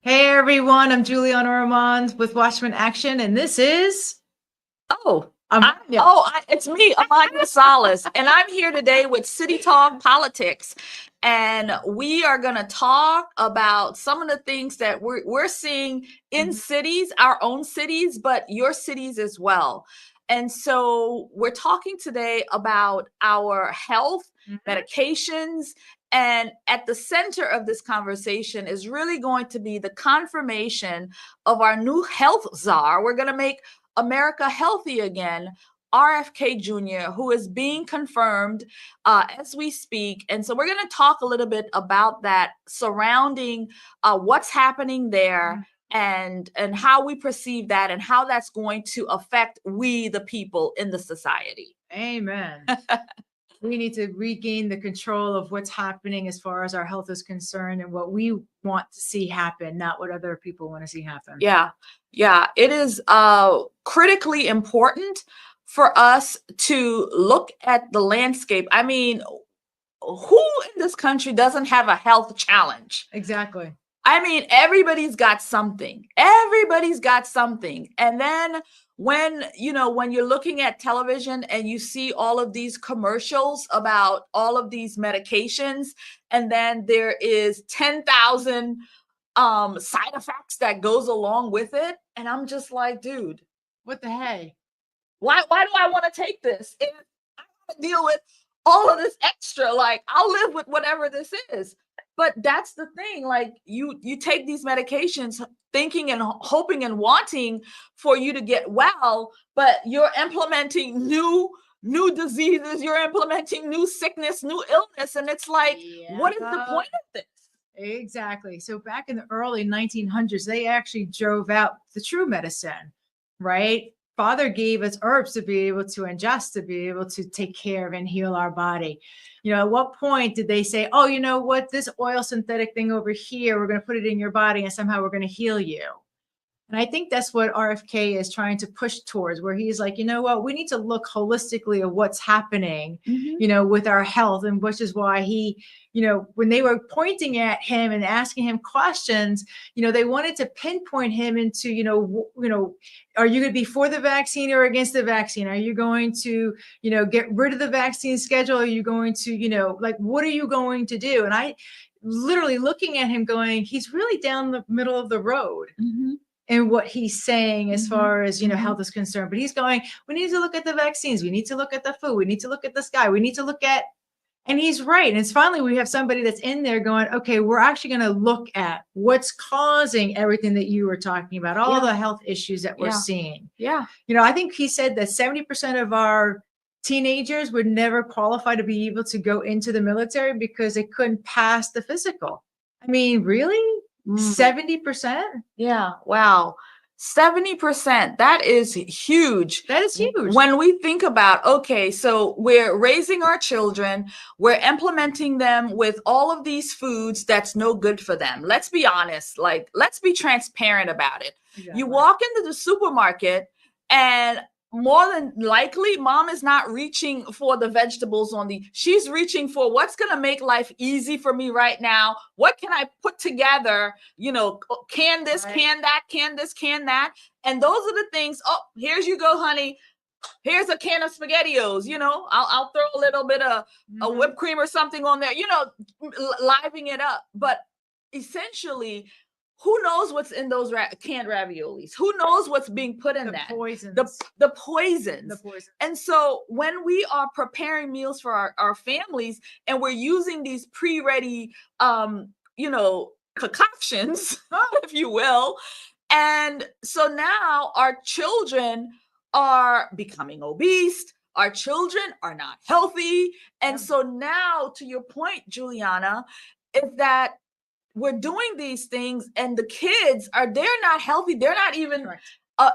Hey everyone, I'm Julianna Ormond with Watchman Action, and this is Oh, Amania. it's me, Amania Salas, and I'm here today with City Talk Politics, and we are going to talk about some of the things that we're seeing in cities, our own cities, but your cities as well. And so we're talking today about our health, medications, and at the center of this conversation is really going to be the confirmation of our new health czar. We're going to make America Healthy Again, RFK Jr., who is being confirmed as we speak. And so we're going to talk a little bit about that surrounding what's happening there and how we perceive that and how that's going to affect we, the people in the society. Amen. We need to regain the control of what's happening as far as our health is concerned and what we want to see happen, not what other people want to see happen. Yeah. It is critically important for us to look at the landscape. I mean, who in this country doesn't have a health challenge? Exactly. I mean, everybody's got something. Everybody's got something. And then when you're looking at television and you see all of these commercials about all of these medications, and then there is 10,000 side effects that goes along with it, and I'm just like, dude, what the hey? Why do I want to take this if I have to deal with all of this extra? Like, I'll live with whatever this is. But that's the thing. Like, you take these medications thinking and hoping and wanting for you to get well, but you're implementing new diseases, you're implementing new sickness, new illness, and it's like, what is the point of this? Exactly. So back in the early 1900s, they actually drove out the true medicine, right? Father gave us herbs to be able to ingest, to be able to take care of and heal our body. At what point did they say, oh, you know what, this oil synthetic thing over here, we're going to put it in your body and somehow we're going to heal you? And I think that's what RFK is trying to push towards, where he's like, you know what, we need to look holistically at what's happening, with our health. And which is why he, when they were pointing at him and asking him questions, they wanted to pinpoint him into, are you going to be for the vaccine or against the vaccine? Are you going to, get rid of the vaccine schedule? Are you going to, what are you going to do? And I literally looking at him going, he's really down the middle of the road. And what he's saying as far as, health is concerned. But he's going, we need to look at the vaccines. We need to look at the food. We need to look at the sky. We need to look at, and he's right. And it's finally, we have somebody that's in there going, okay, we're actually going to look at what's causing everything that you were talking about, all the health issues that we're seeing. I think he said that 70% of our teenagers would never qualify to be able to go into the military because they couldn't pass the physical. I mean, really? 70%? Yeah. Wow. 70%. That is huge. That is huge. When we think about, okay, so we're raising our children, we're implementing them with all of these foods that's no good for them. Let's be honest. Like, let's be transparent about it. Exactly. You walk into the supermarket and more than likely, mom is not reaching for the vegetables she's reaching for what's going to make life easy for me right now. What can I put together? Can this, can that, can this, can that. And those are the things. Oh, here's you go, honey. Here's a can of SpaghettiOs, I'll throw a little bit of a whipped cream or something on there, livening it up. But essentially, who knows what's in those canned raviolis? Who knows what's being put in that? Poisons. The poisons. The poisons. And so when we are preparing meals for our families and we're using these pre-ready, concoctions, if you will, and so now our children are becoming obese. Our children are not healthy. And so now, to your point, Juliana, is that we're doing these things and the kids they're not healthy. They're not even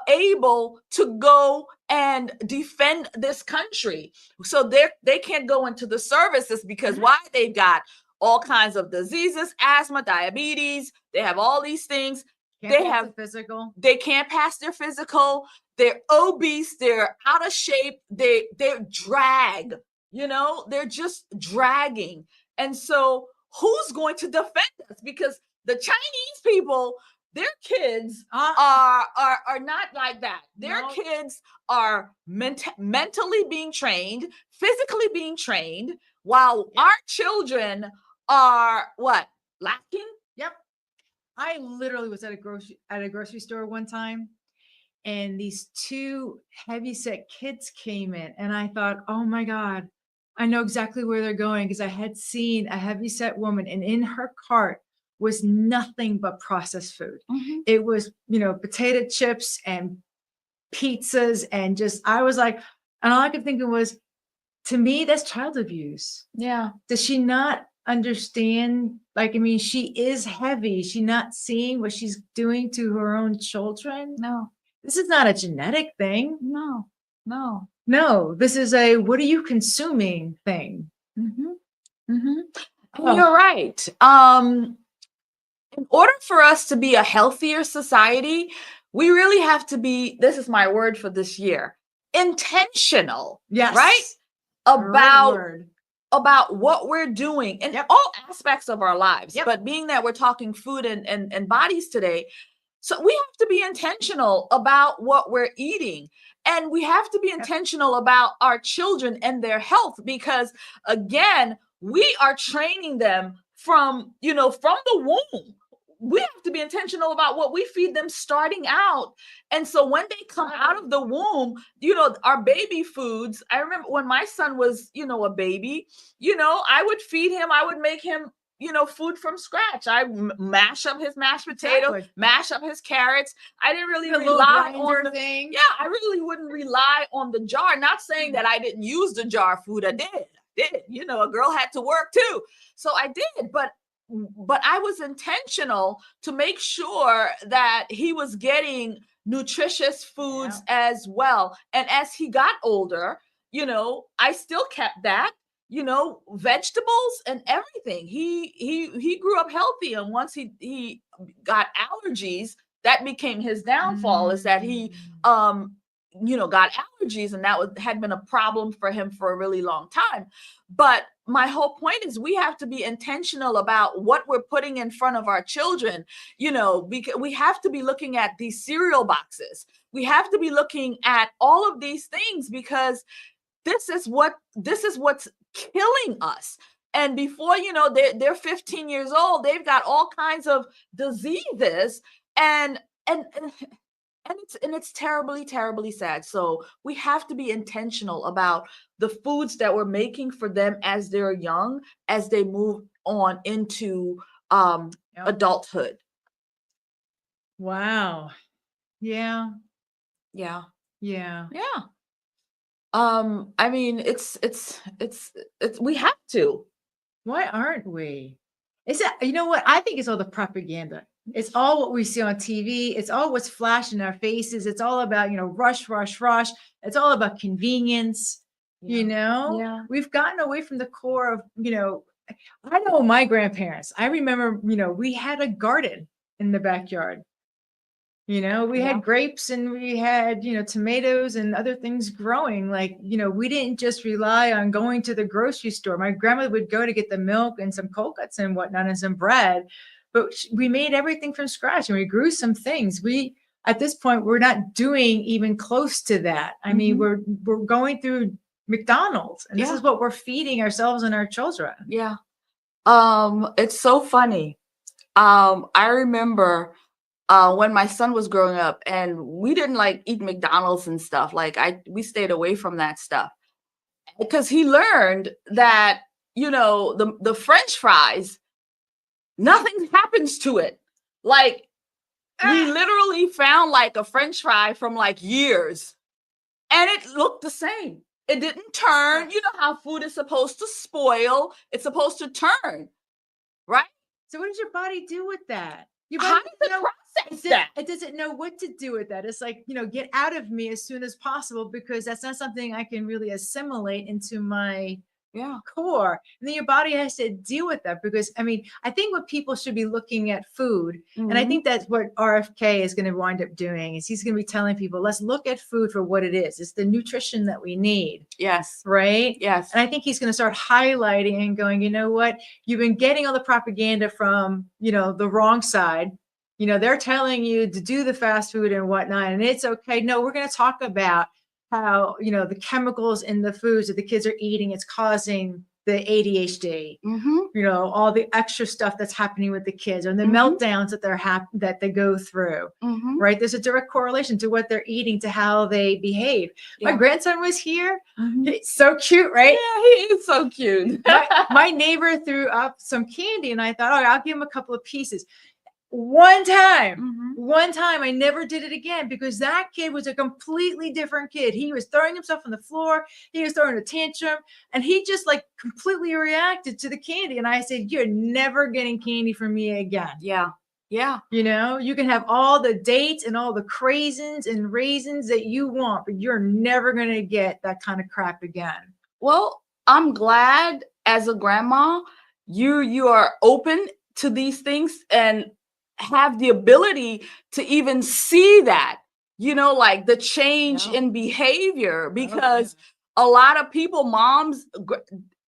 able to go and defend this country. So they can't go into the services because why? They've got all kinds of diseases, asthma, diabetes. They have all these things. They have physical. They can't pass their physical. They're obese. They're out of shape. They're drag, they're just dragging. And so who's going to defend us? Because the Chinese people, Their kids Uh, are not like that. Their No. kids are mentally being trained, physically being trained, while our children are what? Lacking? Yep. I literally was at a grocery store one time, and these two heavyset kids came in, and I thought, oh my God, I know exactly where they're going, because I had seen a heavyset woman, and in her cart was nothing but processed food. It was, potato chips and pizzas, and just, I was like, and all I could think of was, to me, that's child abuse. Yeah. Does she not understand? Like, I mean, she is heavy. Is she not seeing what she's doing to her own children? No. This is not a genetic thing. No. No. No, this is a what are you consuming thing. And you're right. In order for us to be a healthier society, we really have to be, this is my word for this year, intentional. Yes. Right? Great About what we're doing in all aspects of our lives. Yep. But being that we're talking food and bodies today, so we have to be intentional about what we're eating. And we have to be intentional about our children and their health, because again, we are training them from the womb. We have to be intentional about what we feed them starting out. And so when they come out of the womb, our baby foods, I remember when my son was, a baby, I would feed him, I would make him, food from scratch. I mash up his mashed potatoes, mash up his carrots. I didn't really rely on the thing. Yeah, I really wouldn't rely on the jar. Not saying that I didn't use the jar food. I did. A girl had to work too. So I did, but I was intentional to make sure that he was getting nutritious foods as well. And as he got older, I still kept that, vegetables and everything. He grew up healthy. And once he got allergies, that became his downfall, is that he got allergies, and that had been a problem for him for a really long time. But my whole point is we have to be intentional about what we're putting in front of our children, because we have to be looking at these cereal boxes. We have to be looking at all of these things, because this is what's killing us. And before, they're 15 years old, they've got all kinds of diseases, and it's terribly, terribly sad. So we have to be intentional about the foods that we're making for them as they're young, as they move on into adulthood. Wow. Yeah. I mean, it's we have to. Why aren't we? Is that, what? I think it's all the propaganda. It's all what we see on TV. It's all what's flashing in our faces. It's all about, rush, rush, rush. It's all about convenience. We've gotten away from the core of, I know my grandparents. I remember, we had a garden in the backyard. We had grapes, and we had, tomatoes and other things growing. Like, we didn't just rely on going to the grocery store. My grandmother would go to get the milk and some cold cuts and whatnot and some bread, but we made everything from scratch, and we grew some things. At this point, we're not doing even close to that. I mean, we're going through McDonald's, and this is what we're feeding ourselves and our children. Yeah. It's so funny. I remember when my son was growing up, and we didn't eat McDonald's and stuff. We stayed away from that stuff, because he learned that, the French fries, nothing happens to it. We literally found a French fry from years, and it looked the same. It didn't turn. You know how food is supposed to spoil. It's supposed to turn, right? So what does your body do with that? How does it process that? It doesn't know what to do with that. It's like, get out of me as soon as possible, because that's not something I can really assimilate into my core. And then your body has to deal with that, because I mean, I think what people should be looking at food, and I think that's what RFK is going to wind up doing, is he's going to be telling people, let's look at food for what it is. It's the nutrition that we need. Yes. Right? Yes. And I think he's going to start highlighting and going, you know what? You've been getting all the propaganda from, the wrong side. You know, they're telling you to do the fast food and whatnot, and it's okay. No, we're going to talk about how, you know, the chemicals in the foods that the kids are eating, it's causing the ADHD, you know, all the extra stuff that's happening with the kids and the meltdowns that that they go through, right? There's a direct correlation to what they're eating to how they behave. My grandson was here. He's so cute, right? Yeah, he is so cute. my neighbor threw up some candy and I thought, oh, I'll give him a couple of pieces. One time, I never did it again because that kid was a completely different kid. He was throwing himself on the floor. He was throwing a tantrum and he just like completely reacted to the candy. And I said, you're never getting candy from me again. Yeah. Yeah. You know, you can have all the dates and all the craisins and raisins that you want, but you're never going to get that kind of crap again. Well, I'm glad as a grandma, you are open to these things and have the ability to even see that, you know, like the change in behavior, because a lot of people,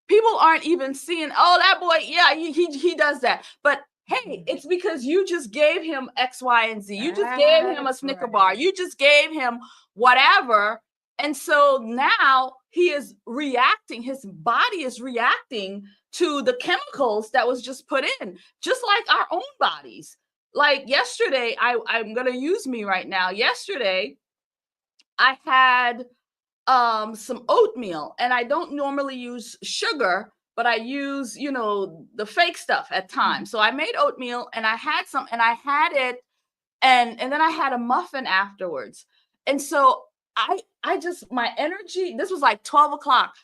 people aren't even seeing, oh, that boy, yeah, he does that. But hey, it's because you just gave him X, Y, and Z. You just gave him a Snicker bar. You just gave him whatever. And so now he is reacting, his body is reacting to the chemicals that was just put in, just like our own bodies. Like yesterday, I'm going to use me right now. Yesterday, I had some oatmeal, and I don't normally use sugar, but I use, you know, the fake stuff at times. So I made oatmeal and I had some, and I had it, and then I had a muffin afterwards. And so I just, my energy, this was like 12 o'clock.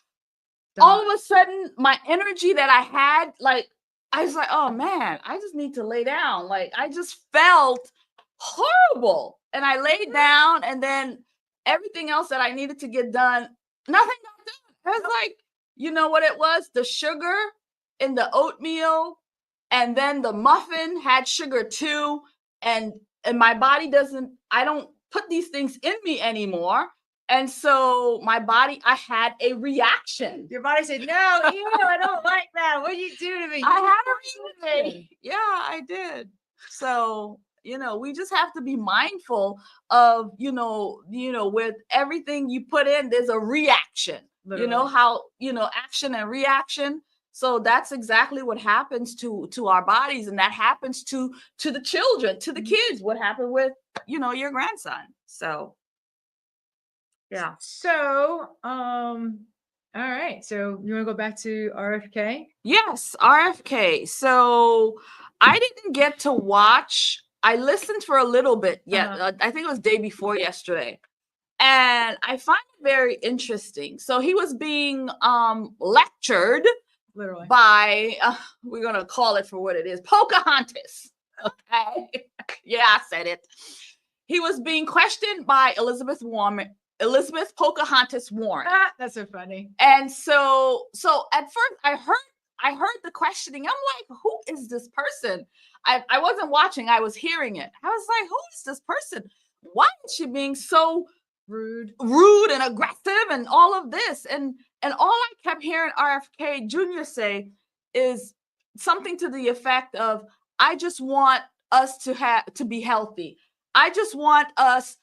All of a sudden, my energy that I had, like, I was like, oh man, I just need to lay down. Like, I just felt horrible. And I laid down, and then everything else that I needed to get done, nothing got done. I was like, you know what it was? The sugar in the oatmeal, and then the muffin had sugar too. And my body I don't put these things in me anymore. And so my body, I had a reaction. Your body said, no, ew, I don't like that. What did you do to me? I had a reaction. Yeah, I did. So, you know, we just have to be mindful of, you know, with everything you put in, there's a reaction. Literally. You know how, you know, action and reaction. So that's exactly what happens to our bodies. And that happens to the children, to the kids, what happened with, you know, your grandson. So. Yeah. So, all right. So you want to go back to RFK? Yes, RFK. So I didn't get to watch. I listened for a little bit. Yeah, I think it was day before yesterday. And I find it very interesting. So he was being lectured literally by, we're going to call it for what it is, Pocahontas. Okay. Yeah, I said it. He was being questioned by Elizabeth Pocahontas Warren. That's so funny. And so at first I heard the questioning. I'm like, who is this person? I wasn't watching, I was hearing it. I was like, who is this person? Why is she being so rude and aggressive and all of this? And all I kept hearing RFK Jr. say is something to the effect of, I just want us to be healthy. I just want us,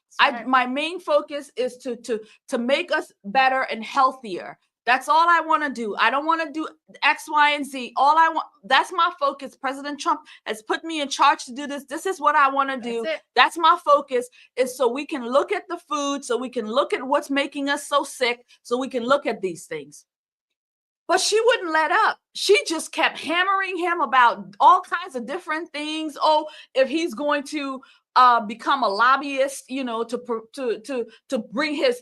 my main focus is to make us better and healthier. That's all I want to do. I don't want to do X, Y, and Z. All I want, that's my focus. President Trump has put me in charge to do this. This is what I want to do. That's my focus, is so we can look at the food, so we can look at what's making us so sick, so we can look at these things. But she wouldn't let up. She just kept hammering him about all kinds of different things. Oh, if he's going to become a lobbyist, you know, to bring his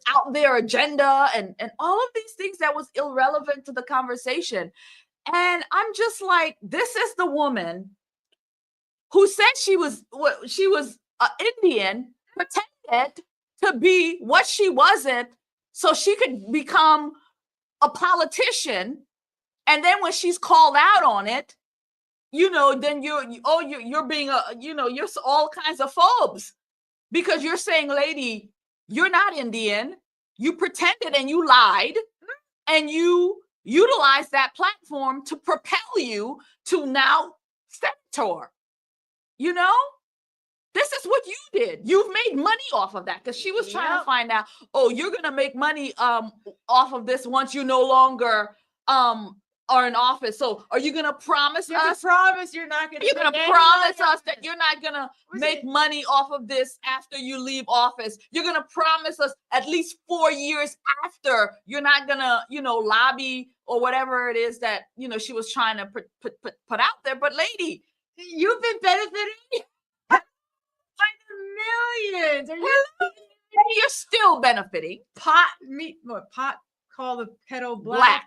out there agenda and all of these things that was irrelevant to the conversation. And I'm just like, this is the woman who said she was Indian, pretended to be what she wasn't, so she could become a politician. And then when she's called out on it, you know, then you're being you're all kinds of phobes, because you're saying, lady, you're not Indian. You pretended and you lied, and you utilized that platform to propel you to now senator, you know? This is what you did. You've made money off of that, because she was trying to find out, oh, you're going to make money off of this once you no longer are in office. So are you going to promise us? Promise you're not going to. You're going to promise us that you're not going to make money off of this after you leave office. You're going to promise us at least 4 years after you're not going to, lobby or whatever it is that, she was trying to put out there. But lady, you've been benefiting by the millions. You're still benefiting. Pot call the kettle black.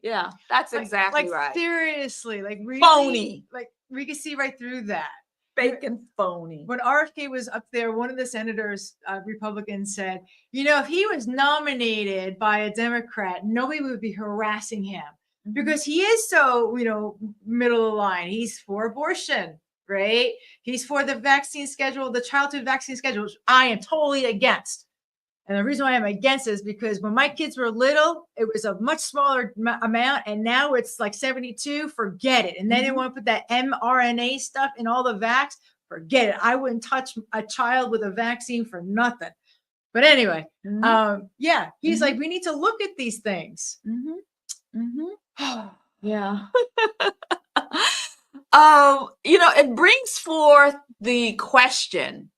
Yeah, that's exactly right. Seriously, really, phony. We can see right through that. Fake and phony. When RFK was up there, one of the senators, Republicans, said, if he was nominated by a Democrat, nobody would be harassing him because he is so, middle of the line. He's for abortion, right? He's for the vaccine schedule, the childhood vaccine schedule, which I am totally against. And the reason why I'm against it is because when my kids were little, it was a much smaller amount. And now it's like 72, forget it. And then they want to put that mRNA stuff in all the vax, forget it. I wouldn't touch a child with a vaccine for nothing. But anyway, he's like, we need to look at these things. Yeah. It brings forth the question.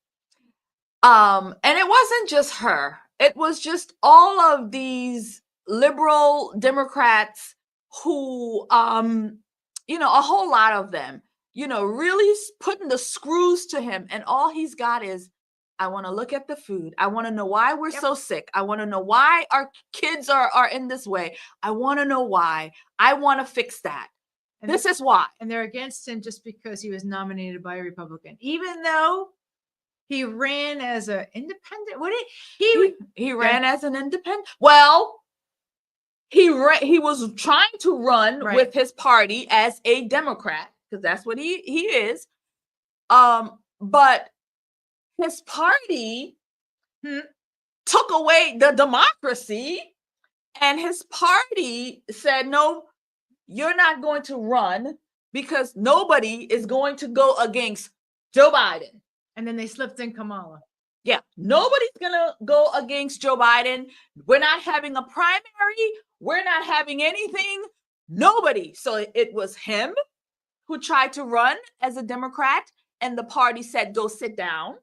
And it wasn't just her. It was just all of these liberal Democrats who, a whole lot of them, really putting the screws to him. And all he's got is, I want to look at the food. I want to know why we're so sick. I want to know why our kids are in this way. I want to know why. I want to fix that. And this is why. And they're against him just because he was nominated by a Republican, even though he ran as an independent. What did he ran as an independent? Well, he was trying to run with his party as a Democrat, because that's what he is. But his party took away the democracy, and his party said, no, you're not going to run because nobody is going to go against Joe Biden. And then they slipped in Kamala. Yeah, nobody's going to go against Joe Biden. We're not having a primary. We're not having anything. Nobody. So it was him who tried to run as a Democrat, and the party said, go sit down.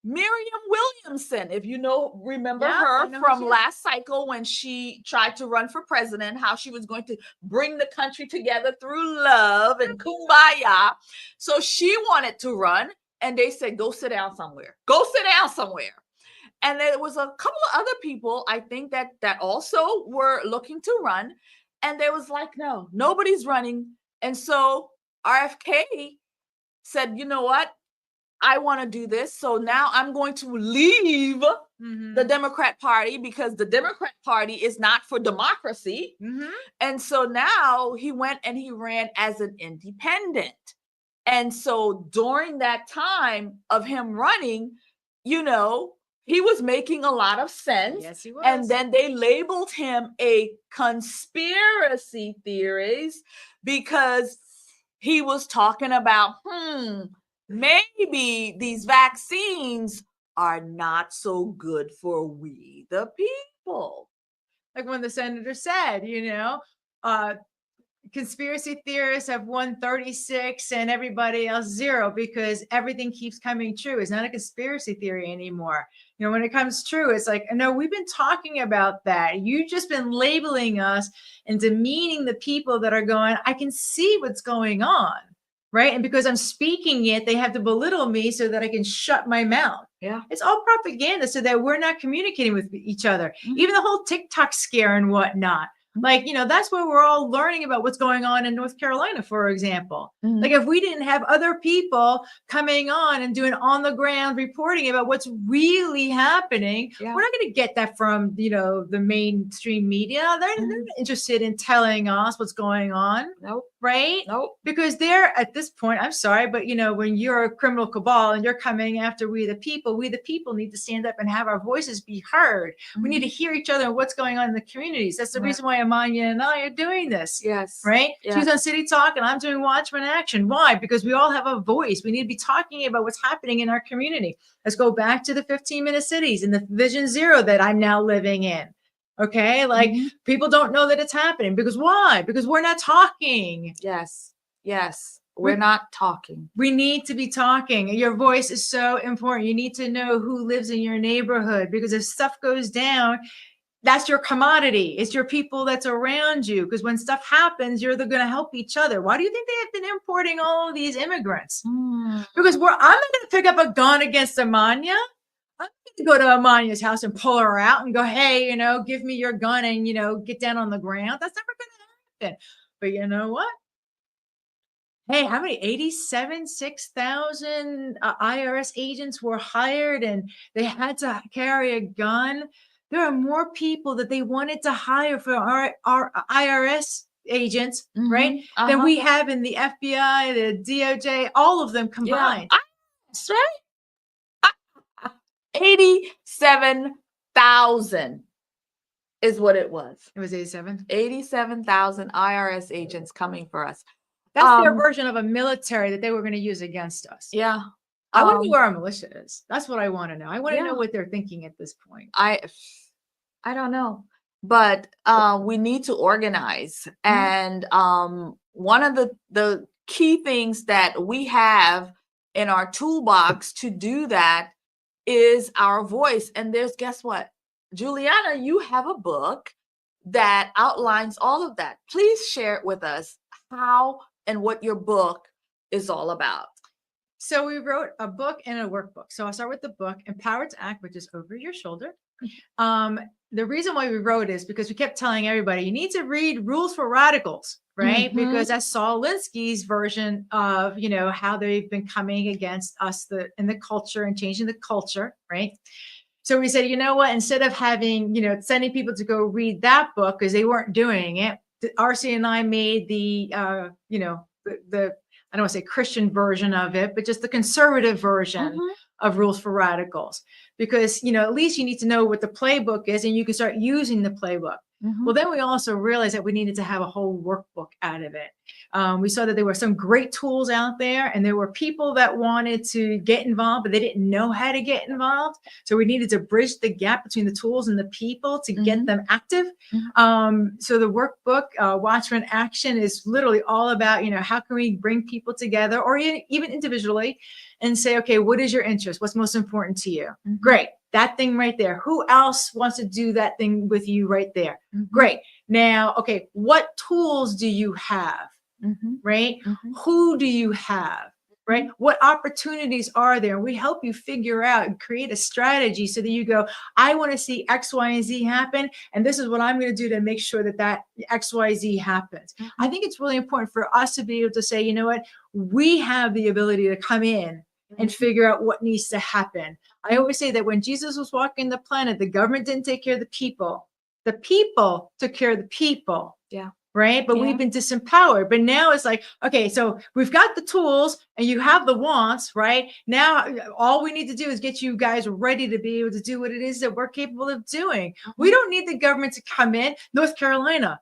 Miriam Williamson, if remember her from last cycle when she tried to run for president, how she was going to bring the country together through love and kumbaya. So she wanted to run. And they said, go sit down somewhere. Go sit down somewhere. And there was a couple of other people, I think, that also were looking to run. And they was like, no, nobody's running. And so RFK said, you know what? I want to do this. So now I'm going to leave the Democrat Party because the Democrat Party is not for democracy. And so now he went and he ran as an independent. And so during that time of him running, he was making a lot of sense. Yes, he was. And then they labeled him a conspiracy theorist because he was talking about, maybe these vaccines are not so good for we the people. Like when the senator said, conspiracy theorists have won 36 and everybody else 0 because everything keeps coming true. It's not a conspiracy theory anymore. When it comes true, it's like, no, we've been talking about that. You've just been labeling us and demeaning the people that are going, I can see what's going on, right? And because I'm speaking it, they have to belittle me so that I can shut my mouth. Yeah. It's all propaganda so that we're not communicating with each other. Even the whole TikTok scare and whatnot. That's where we're all learning about what's going on in North Carolina, for example. Like if we didn't have other people coming on and doing on the ground reporting about what's really happening, we're not going to get that from, the mainstream media. They're not interested in telling us what's going on. Nope. right? Nope. Because they're at this point, I'm sorry, but when you're a criminal cabal and you're coming after we the people need to stand up and have our voices be heard. We need to hear each other and what's going on in the communities. That's the reason why Amania and I are doing this. Yes. Right? Yes. She's on City Talk and I'm doing Watchman Action. Why? Because we all have a voice. We need to be talking about what's happening in our community. Let's go back to the 15-minute cities and the Vision Zero that I'm now living in. Okay. Like people don't know that it's happening because why? Because we're not talking. Yes. Yes. We're not talking. We need to be talking. Your voice is so important. You need to know who lives in your neighborhood because if stuff goes down, that's your commodity. It's your people that's around you. Because when stuff happens, you're going to help each other. Why do you think they have been importing all of these immigrants? Because I'm not going to pick up a gun against Amania. I'm going to go to Amania's house and pull her out and go, hey, give me your gun and, get down on the ground. That's never going to happen. But you know what? Hey, how many 6,000 IRS agents were hired and they had to carry a gun? There are more people that they wanted to hire for our IRS agents, right? Than we have in the FBI, the DOJ, all of them combined. That's right. 87,000 is what it was. It was 87. 87,000 IRS agents coming for us. That's their version of a military that they were going to use against us. Yeah. I want to know where our militia is. That's what I want to know. I want to know what they're thinking at this point. I don't know. But we need to organize. And one of the key things that we have in our toolbox to do that is our voice. And guess what? Julianna, you have a book that outlines all of that. Please share it with us how and what your book is all about. So we wrote a book and a workbook. So I'll start with the book, Empowered to Act, which is over your shoulder. The reason why we wrote is because we kept telling everybody, you need to read Rules for Radicals, right? Because that's Saul Alinsky's version of, how they've been coming against us in the culture and changing the culture, right? So we said, you know what, instead of having, sending people to go read that book because they weren't doing it, RC and I made the, I don't want to say Christian version of it, but just the conservative version of Rules for Radicals. Because, at least you need to know what the playbook is and you can start using the playbook. Well, then we also realized that we needed to have a whole workbook out of it. We saw that there were some great tools out there and there were people that wanted to get involved, but they didn't know how to get involved. So we needed to bridge the gap between the tools and the people to get them active. So the workbook, Watchman Action, is literally all about, how can we bring people together or even individually and say, okay, what is your interest? What's most important to you? Great. That thing right there. Who else wants to do that thing with you right there? Great. Now, okay, what tools do you have? Right? Who do you have? Right? What opportunities are there? We help you figure out and create a strategy so that you go, I want to see X, Y, and Z happen. And this is what I'm going to do to make sure that X, Y, Z happens. I think it's really important for us to be able to say, you know what? We have the ability to come in and figure out what needs to happen. I always say that when Jesus was walking the planet, the government didn't take care of the people. The people took care of the people. Yeah. Right. But we've been disempowered. But now it's like, okay, so we've got the tools and you have the wants, right? Now, all we need to do is get you guys ready to be able to do what it is that we're capable of doing. We don't need the government to come in. North Carolina.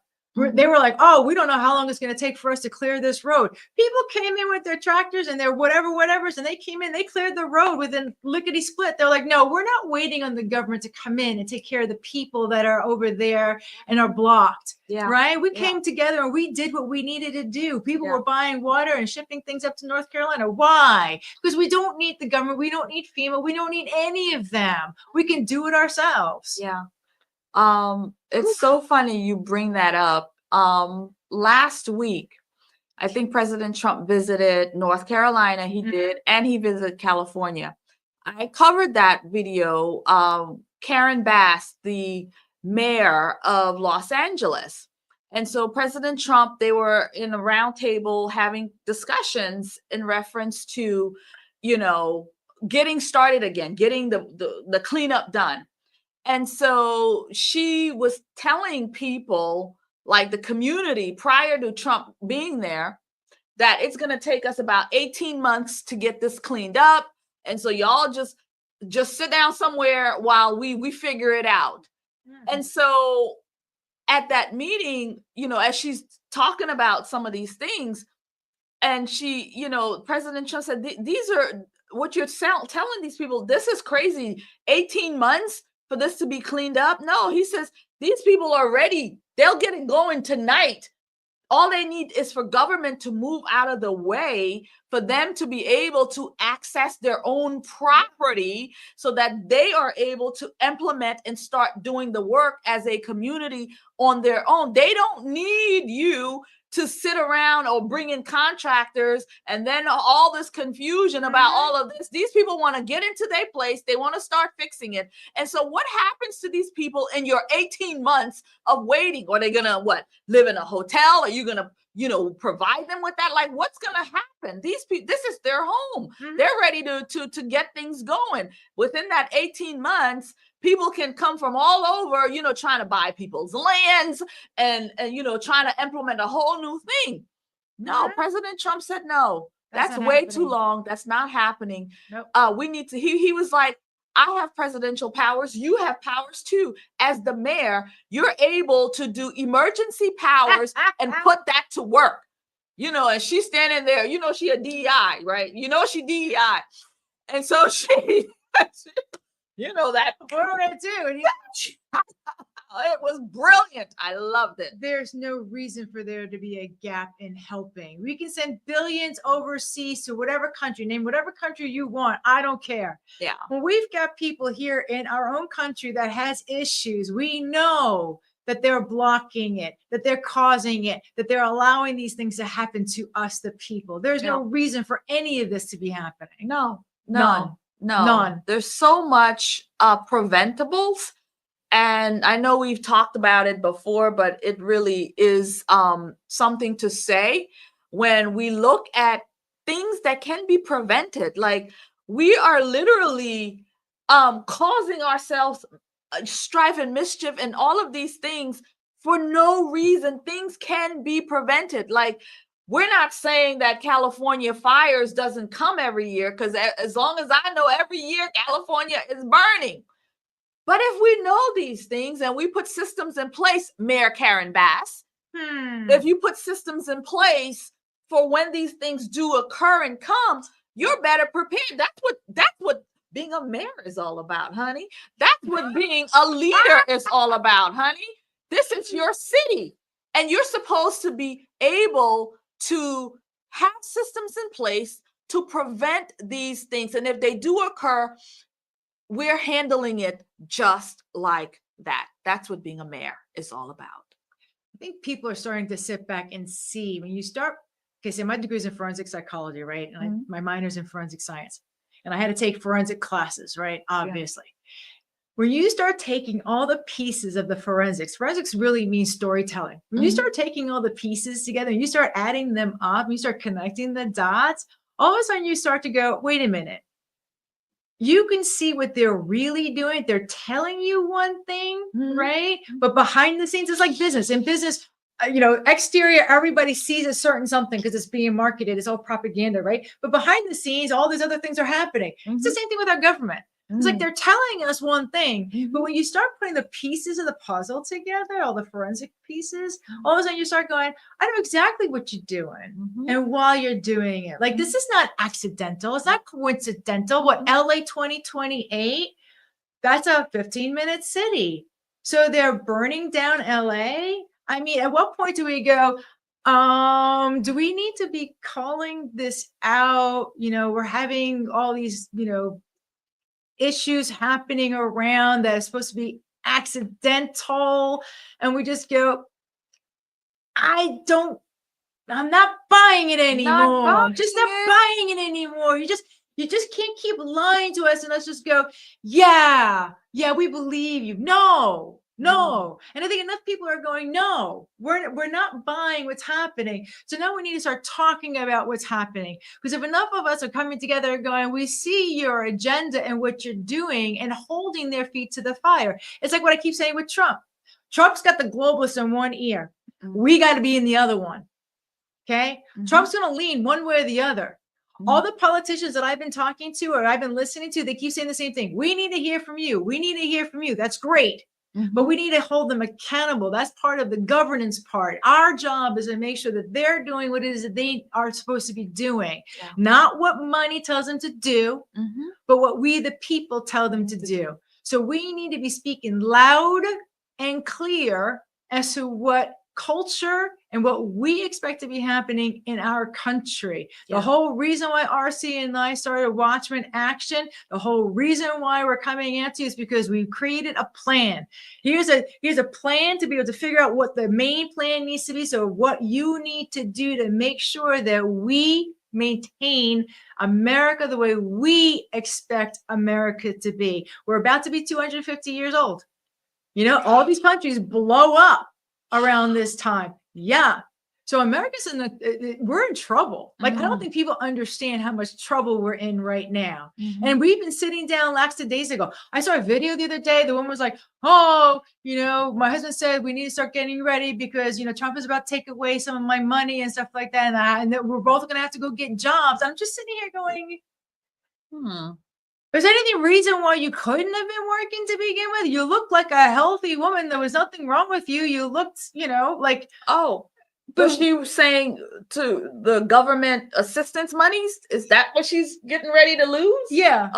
They were like, oh, we don't know how long it's going to take for us to clear this road. People came in with their tractors and their whatevers, and they came in, they cleared the road within lickety split. They're like, no, we're not waiting on the government to come in and take care of the people that are over there and are blocked. Right? We came together and we did what we needed to do. People were buying water and shipping things up to North Carolina. Why? Because we don't need the government. We don't need FEMA. We don't need any of them. We can do it ourselves. Yeah. It's so funny you bring that up. Last week, I think President Trump visited North Carolina. He did, and he visited California. I covered that video. Karen Bass, the mayor of Los Angeles. And so President Trump, they were in a round table having discussions in reference to, getting started again, getting the cleanup done. And so she was telling people, like the community prior to Trump being there, that it's going to take us about 18 months to get this cleaned up. And so y'all just sit down somewhere while we figure it out. And so at that meeting, as she's talking about some of these things, and she, President Trump said, these are what you're telling these people. This is crazy. 18 months for this to be cleaned up. No, he says, these people are ready. They'll get it going tonight. All they need is for government to move out of the way for them to be able to access their own property so that they are able to implement and start doing the work as a community on their own. They don't need you to sit around or bring in contractors and then all this confusion about all of this. These people want to get into their place. They want to start fixing it. And so what happens to these people in your 18 months of waiting? Are they going to live in a hotel? Are you going to, provide them with that? Like, what's going to happen? These people, this is their home. They're ready to get things going. Within that 18 months, people can come from all over, trying to buy people's lands and trying to implement a whole new thing. No, President Trump said, no, that's way too long. That's not happening. Nope. We need to, he was like, I have presidential powers. You have powers too. As the mayor, you're able to do emergency powers and put that to work. And she's standing there, she a DEI, right? She DEI. And so she that. What are we going to do? It was brilliant. I loved it. There's no reason for there to be a gap in helping. We can send billions overseas to whatever country, name whatever country you want. I don't care. Yeah. When we've got people here in our own country that has issues, we know that they're blocking it, that they're causing it, that they're allowing these things to happen to us, the people. There's no reason for any of this to be happening. No. None. There's so much preventables. And I know we've talked about it before, but it really is something to say when we look at things that can be prevented. Like, we are literally causing ourselves strife and mischief and all of these things for no reason. Things can be prevented. Like, we're not saying that California fires doesn't come every year, because as long as I know, every year California is burning. But if we know these things and we put systems in place, Mayor Karen Bass, if you put systems in place for when these things do occur and come, you're better prepared. That's what being a mayor is all about, honey. That's what being a leader is all about, honey. This is your city, and you're supposed to be able to have systems in place to prevent these things. And if they do occur, we're handling it just like that. That's what being a mayor is all about. I think people are starting to sit back and see when you start. Okay, so my degree is in forensic psychology, right? And my minor's in forensic science. And I had to take forensic classes, right? Obviously. Yeah. When you start taking all the pieces of the forensics really means storytelling. When you start taking all the pieces together and you start adding them up, you start connecting the dots, all of a sudden you start to go, wait a minute. You can see what they're really doing. They're telling you one thing, right? But behind the scenes, it's like business. In business, exterior, everybody sees a certain something because it's being marketed. It's all propaganda, right? But behind the scenes, all these other things are happening. It's the same thing with our government. It's like they're telling us one thing, but when you start putting the pieces of the puzzle together, all the forensic pieces, all of a sudden you start going, I know exactly what you're doing and why you're doing it. Like, this is not accidental. It's not coincidental. What, LA 2028? That's a 15-minute city. So they're burning down LA. I mean, at what point do we go, do we need to be calling this out? We're having all these, issues happening around that is supposed to be accidental, and we just go, I'm not buying it anymore. Not buying it anymore. You just can't keep lying to us and let's just go, yeah, we believe you. No. And I think enough people are going, no, we're not buying what's happening. So now we need to start talking about what's happening. Because if enough of us are coming together and going, we see your agenda and what you're doing, and holding their feet to the fire. It's like what I keep saying with Trump. Trump's got the globalists in one ear. We got to be in the other one. Okay. Trump's going to lean one way or the other. All the politicians that I've been talking to or I've been listening to, they keep saying the same thing. We need to hear from you. We need to hear from you. That's great. But we need to hold them accountable. That's part of the governance part. Our job is to make sure that they're doing what it is that they are supposed to be doing, not what money tells them to do, but what we, the people, tell them to do. So we need to be speaking loud and clear as to what culture and what we expect to be happening in our country. The whole reason why RC and I started Watchman Action, the whole reason why we're coming at you is because we've created a plan. Here's a plan to be able to figure out what the main plan needs to be. So what you need to do to make sure that we maintain America the way we expect America to be. We're about to be 250 years old. You know, all these countries blow up around this time. Yeah. So America's we're in trouble. Like, I don't think people understand how much trouble we're in right now. And we've been sitting down lackadaisical. I saw a video the other day. The woman was like, oh, you know, my husband said we need to start getting ready because, you know, Trump is about to take away some of my money and stuff like that. And that we're both going to have to go get jobs. I'm just sitting here going, is there any reason why you couldn't have been working to begin with? You looked like a healthy woman. There was nothing wrong with you. You looked, you know, like, but she was saying to the government assistance monies. Is that what she's getting ready to lose? Yeah.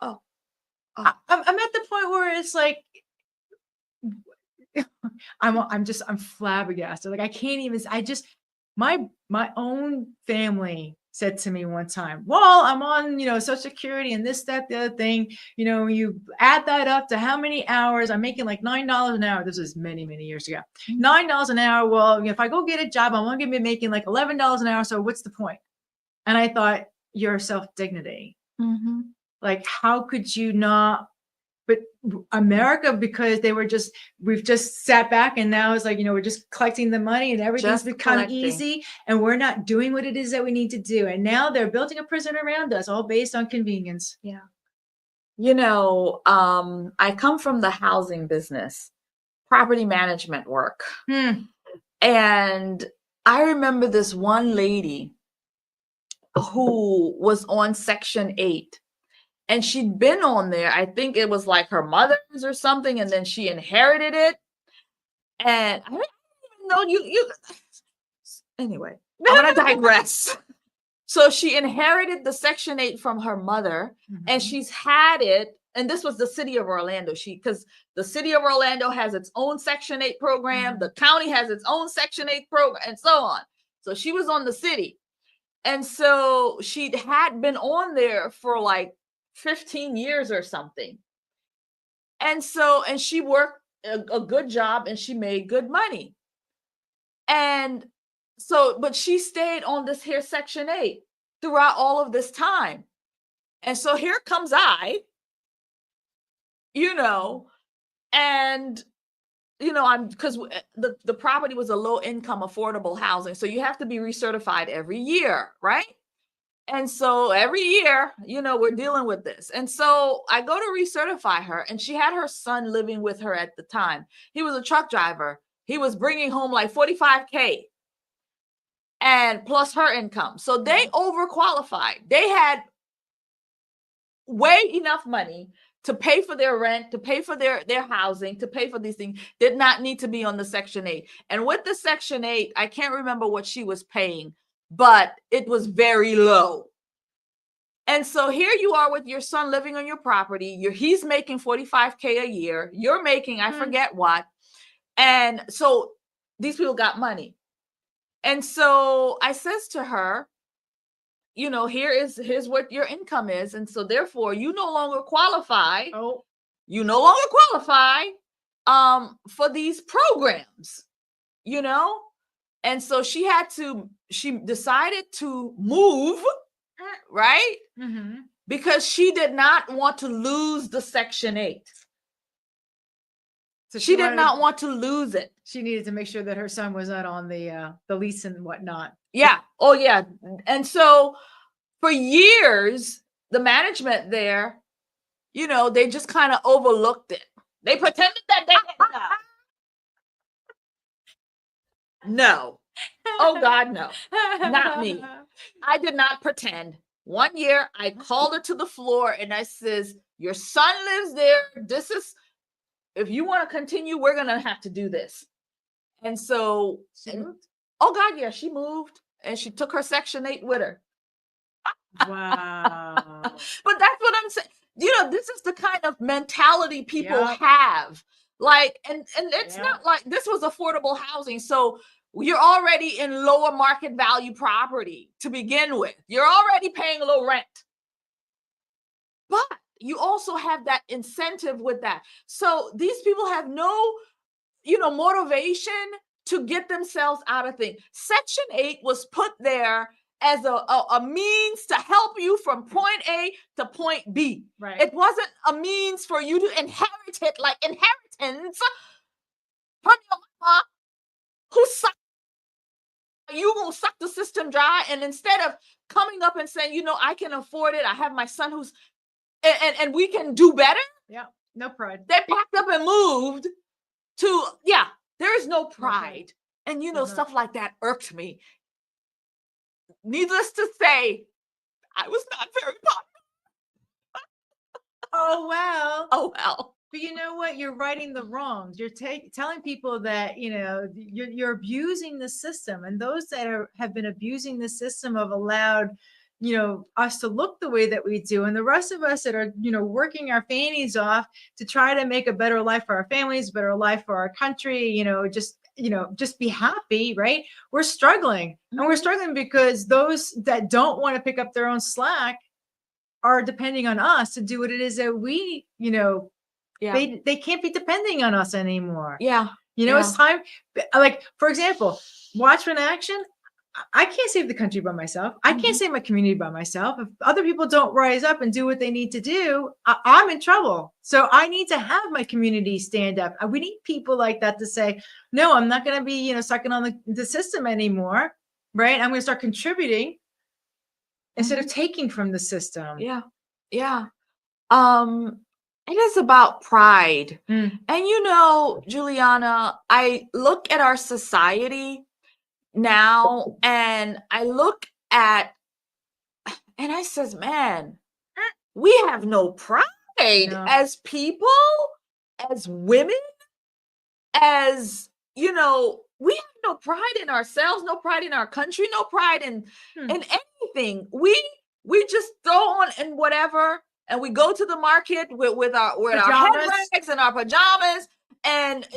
I'm at the point where it's like, I'm flabbergasted. Like, I can't even, my own family said to me one time, well, I'm on, you know, Social Security and this, that, the other thing, you know, you add that up to how many hours I'm making, like $9 an hour. This was many, many years ago. $9 an hour. Well, if I go get a job, I'm only going to be making like $11 an hour. So what's the point? And I thought, your self-dignity. Like, how could you not? But America, because we've just sat back and now it's like, you know, we're just collecting the money and everything's become easy and we're not doing what it is that we need to do. And now they're building a prison around us, all based on convenience. Yeah. You know, I come from the housing business, property management work. And I remember this one lady who was on Section 8. And she'd been on there. I think it was like her mother's or something, and then she inherited it. And I don't even know you. Anyway, I'm gonna digress. So she inherited the Section 8 from her mother, and she's had it. And this was the city of Orlando. Because the city of Orlando has its own Section 8 program, the county has its own Section 8 program, and so on. So she was on the city, and so she had been on there for like 15 years or something. And she worked a good job and she made good money. And so, but she stayed on this here Section 8 throughout all of this time. And so here comes I, you know, and, you know, because the property was a low income affordable housing. So you have to be recertified every year, right? And so every year, you know, we're dealing with this. And so I go to recertify her, and she had her son living with her at the time. He was a truck driver. He was bringing home like $45K and plus her income. So they overqualified. They had way enough money to pay for their rent, to pay for their housing, to pay for these things. Did not need to be on the Section 8. And with the Section 8, I can't remember what she was paying, but it was very low. And so here you are with your son living on your property. He's making $45K a year. You're making, I forget what. And so these people got money. And so I says to her, you know, here's what your income is. And so therefore you no longer qualify. You no longer qualify for these programs, you know? And so she decided to move, right? Because she did not want to lose the Section 8. So she did not want to lose it. She needed to make sure that her son was not on the lease and whatnot. Yeah. Oh, yeah. And so for years, the management there, you know, they just kind of overlooked it. They pretended that they didn't know. No. Oh God, no. Not me. I did not pretend. One year I called her to the floor and I says, your son lives there. This is, if you want to continue, we're going to have to do this. And so, oh God, yeah, she moved and she took her Section 8 with her. Wow. But that's what I'm saying. This is the kind of mentality people Yep. have. Like, and it's Yep. not like this was affordable housing. So you're already in lower market value property to begin with. You're already paying low rent. But you also have that incentive with that. So these people have no, motivation to get themselves out of things. Section 8 was put there as a means to help you from point A to point B. Right. It wasn't a means for you to inherit it like inheritance from your mama who sucked. You gonna suck the system dry, and instead of coming up and saying, I can afford it, I have my son who's and we can do better. Yeah, no pride. They packed up and moved to, there is no pride. And stuff like that irked me. Needless to say, I was not very popular. Oh, well. Oh, well. But you know what? You're righting the wrongs. You're telling people that, you're abusing the system. And those that have been abusing the system have allowed, us to look the way that we do. And the rest of us that are, working our fannies off to try to make a better life for our families, better life for our country, just be happy, right? We're struggling. Mm-hmm. And we're struggling because those that don't want to pick up their own slack are depending on us to do what it is that we, they can't be depending on us anymore. Yeah. It's time. Like, for example, Watchmen Action. I can't save the country by myself. I can't save my community by myself. If other people don't rise up and do what they need to do, I'm in trouble. So I need to have my community stand up. We need people like that to say, no, I'm not going to be, sucking on the system anymore. Right. I'm going to start contributing instead of taking from the system. Yeah. Yeah. It is about pride. And Julianna, I look at our society now and I look at, and I says, man, we have no pride as people, as women, as, we have no pride in ourselves, no pride in our country, no pride in anything. We just throw on and whatever, and we go to the market with our head rags and our pajamas, and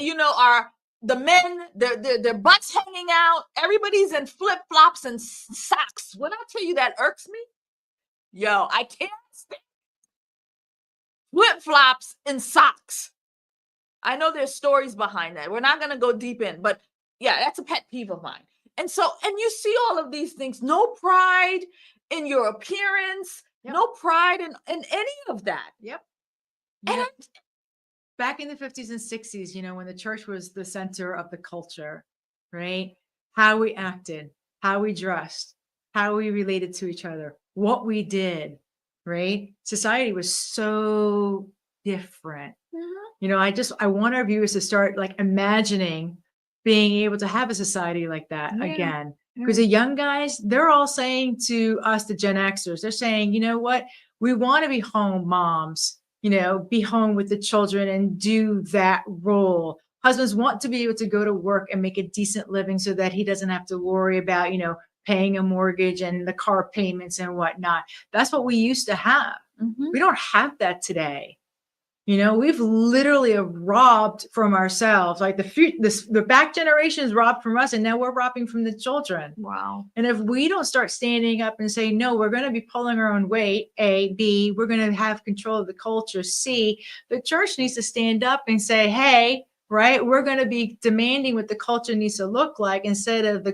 the men, their butts hanging out. Everybody's in flip-flops and socks. When I tell you that irks me, I can't stand flip-flops and socks. I know there's stories behind that. We're not going to go deep in, but that's a pet peeve of mine. And you see all of these things, no pride in your appearance, no pride in any of that. Yep. And back in the 50s and 60s, when the church was the center of the culture, right? How we acted, how we dressed, how we related to each other, what we did, right? Society was so different. I want our viewers to start imagining being able to have a society like that again. Because the young guys, they're all saying to us, the Gen Xers, they're saying, you know what? We want to be home moms, be home with the children and do that role. Husbands want to be able to go to work and make a decent living so that he doesn't have to worry about, paying a mortgage and the car payments and whatnot. That's what we used to have. We don't have that today. We've literally robbed from ourselves. Like the back generations robbed from us, and now we're robbing from the children. Wow. And if we don't start standing up and say, no, we're going to be pulling our own weight, A, B, we're going to have control of the culture, C, the church needs to stand up and say, hey, right, we're going to be demanding what the culture needs to look like instead of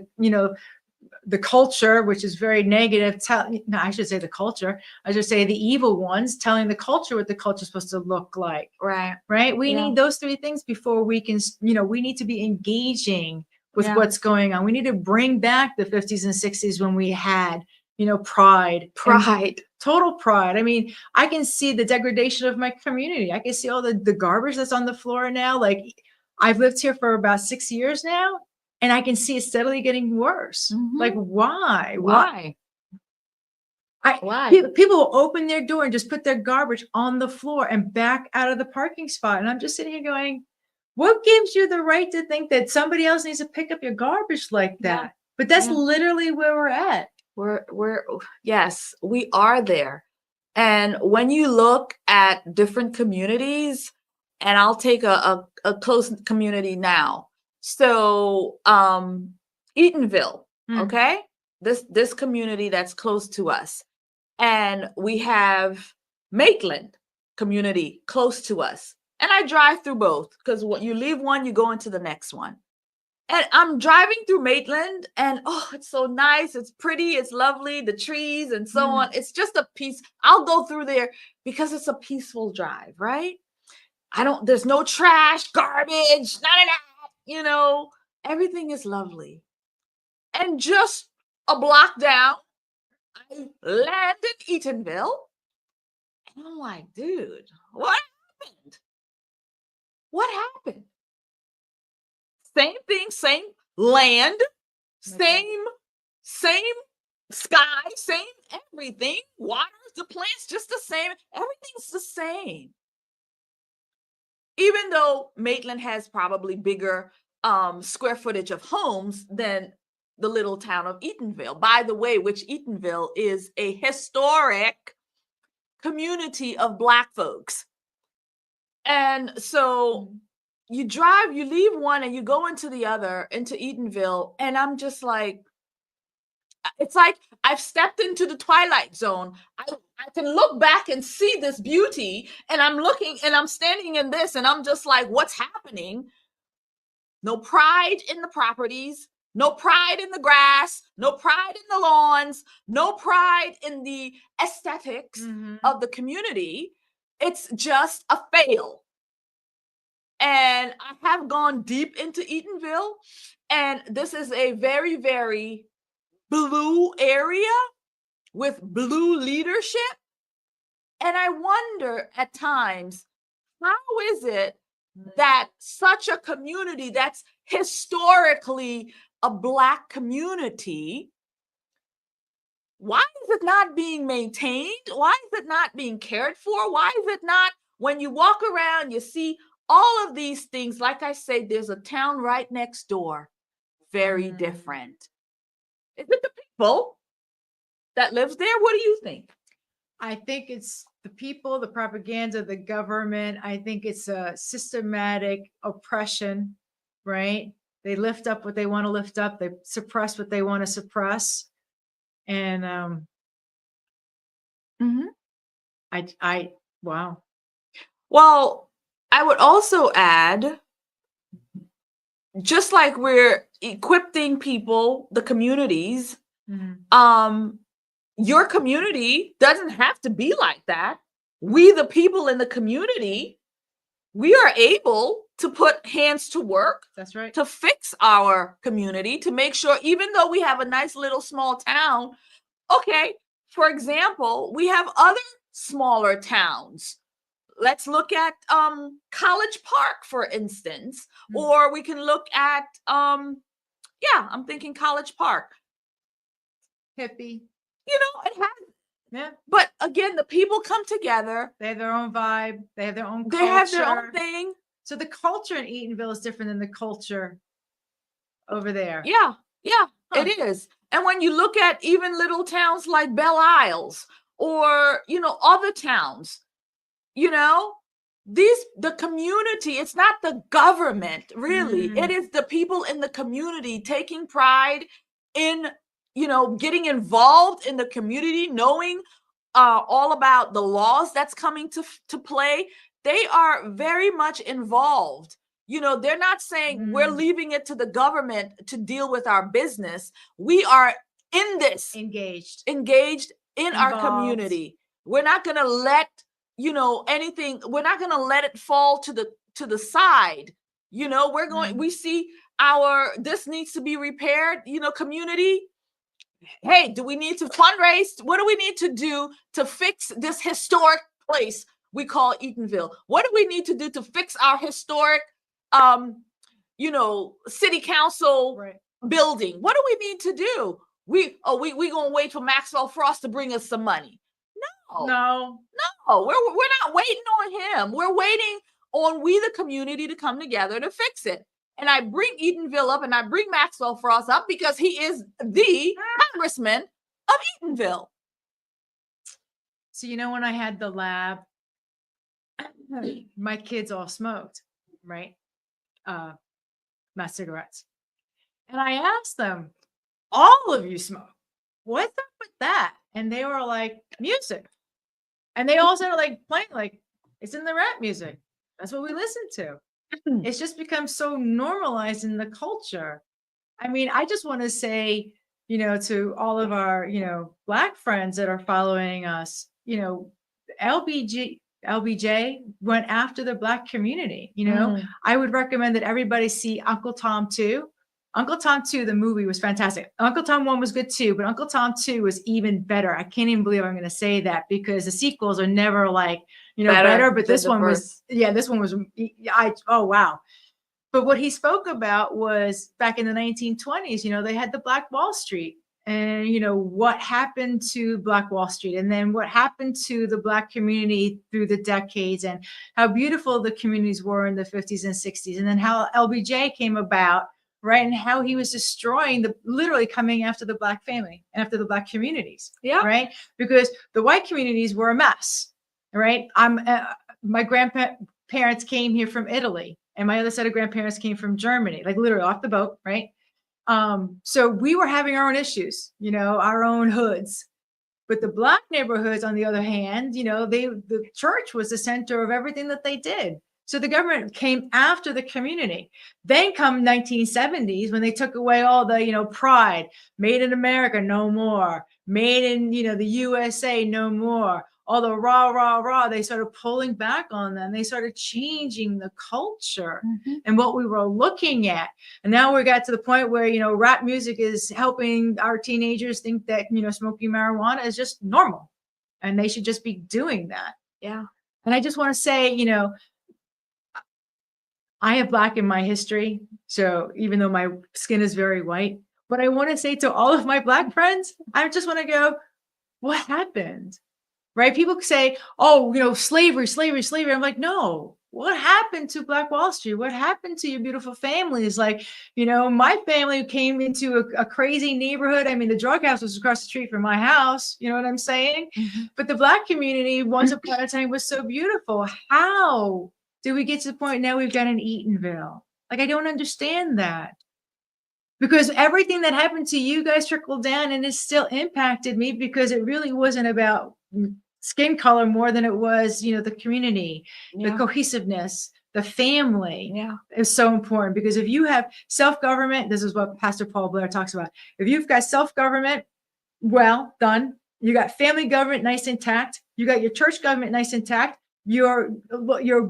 the culture, which is very negative. I should say the culture. I should say the evil ones telling the culture what the culture is supposed to look like. Right. We need those three things before we can, we need to be engaging with what's going on. We need to bring back the 50s and 60s when we had, pride, total pride. I mean, I can see the degradation of my community. I can see all the garbage that's on the floor now. Like, I've lived here for about 6 years now. and I can see it steadily getting worse. Like, why? Why? People will open their door and just put their garbage on the floor and back out of the parking spot. And I'm just sitting here going, what gives you the right to think that somebody else needs to pick up your garbage like that? Yeah. But that's literally where we're at. Yes, we are there. And when you look at different communities, and I'll take a close community now. So Eatonville, okay? This community that's close to us. And we have Maitland community close to us. And I drive through both because when you leave one, you go into the next one. And I'm driving through Maitland and it's so nice. It's pretty. It's lovely. The trees and so on. It's just a peace. I'll go through there because it's a peaceful drive, right? There's no trash, garbage, none of that. Everything is lovely. And just a block down, I land in Eatonville. And I'm like, dude, what happened? What happened? Same thing, same land, same sky, same everything. Water, the plants, just the same. Everything's the same. Even though Maitland has probably bigger square footage of homes than the little town of Eatonville. By the way, which Eatonville is a historic community of Black folks. And so you leave one and you go into the other, into Eatonville, and I'm just like, it's like I've stepped into the Twilight Zone. I can look back and see this beauty, and I'm looking and I'm standing in this, and I'm just like, what's happening? No pride in the properties, no pride in the grass, no pride in the lawns, no pride in the aesthetics of the community. It's just a fail. And I have gone deep into Eatonville, and this is a very, very blue area with blue leadership. And I wonder at times, how is it that such a community that's historically a Black community, why is it not being maintained? Why is it not being cared for? Why is it not, when you walk around, you see all of these things? Like I say, there's a town right next door, very different. Is it the people that lives there? What do you think? I think it's the people, the propaganda, the government. I think it's a systematic oppression, right? They lift up what they want to lift up. They suppress what they want to suppress. And wow. Well, I would also add, just like we're equipping people, the communities, your community doesn't have to be like that. We, the people in the community, we are able to put hands to work. That's right. To fix our community, to make sure, even though we have a nice little small town, okay, for example, we have other smaller towns. Let's look at College Park, for instance, or we can look at, I'm thinking College Park. Hippie. It has. But again, the people come together. They have their own vibe. They have their own culture. They have their own thing. So the culture in Eatonville is different than the culture over there. Yeah, it is. And when you look at even little towns like Belle Isles or, other towns, the community, it's not the government, really. It is the people in the community taking pride in, getting involved in the community, knowing all about the laws that's coming to play. They are very much involved. They're not saying we're leaving it to the government to deal with our business. We are in this. Engaged in our community. We're not going to let, anything, we're not going to let it fall to the side. We see this needs to be repaired, community. Hey, do we need to fundraise? What do we need to do to fix this historic place we call Eatonville? What do we need to do to fix our historic city council Right. building. What do we need to do? We gonna wait for Maxwell Frost to bring us some money. No. We're not waiting on him. We're waiting on we the community to come together to fix it. And I bring Eatonville up and I bring Maxwell Frost up because he is the congressman of Eatonville. So, when I had the lab, my kids all smoked, right? My cigarettes. And I asked them, all of you smoke. What's up with that? And they were like, music. And they all started like playing, like, it's in the rap music. That's what we listen to. It's just become so normalized in the culture. I mean, I just want to say, to all of our, Black friends that are following us, LBJ went after the Black community. I would recommend that everybody see Uncle Tom 2. Uncle Tom 2, the movie, was fantastic. Uncle Tom 1 was good too, but Uncle Tom 2 was even better. I can't even believe I'm going to say that because the sequels are never like, better, but this one was, oh, wow. But what he spoke about was back in the 1920s, they had the Black Wall Street and, what happened to Black Wall Street and then what happened to the Black community through the decades and how beautiful the communities were in the 50s and 60s. And then how LBJ came about, right? And how he was destroying literally coming after the Black family, after the Black communities. Yeah. Right. Because the white communities were a mess. Right. My grandparents came here from Italy and my other set of grandparents came from Germany, like literally off the boat. Right. So we were having our own issues, our own hoods. But the Black neighborhoods, on the other hand, the church was the center of everything that they did. So the government came after the community. Then come 1970s when they took away all the, pride, made in America, no more, made in, the USA, no more. All the rah, they started pulling back on them. They started changing the culture and what we were looking at. And now we got to the point where, rap music is helping our teenagers think that, smoking marijuana is just normal and they should just be doing that. Yeah. And I just want to say, I have Black in my history. So even though my skin is very white, but I want to say to all of my Black friends, I just want to go, what happened? Right? People say, oh, slavery. I'm like, no, what happened to Black Wall Street? What happened to your beautiful families? Like, my family came into a crazy neighborhood. I mean, the drug house was across the street from my house. You know what I'm saying? But the Black community once upon a time was so beautiful. How did we get to the point now we've got an Eatonville? Like, I don't understand that. Because everything that happened to you guys trickled down and it still impacted me because it really wasn't about skin color more than it was, the community, the cohesiveness, the family. Yeah. Is so important because if you have self-government, this is what Pastor Paul Blair talks about. If you've got self-government, well done. You got family government nice intact. You got your church government nice intact. Your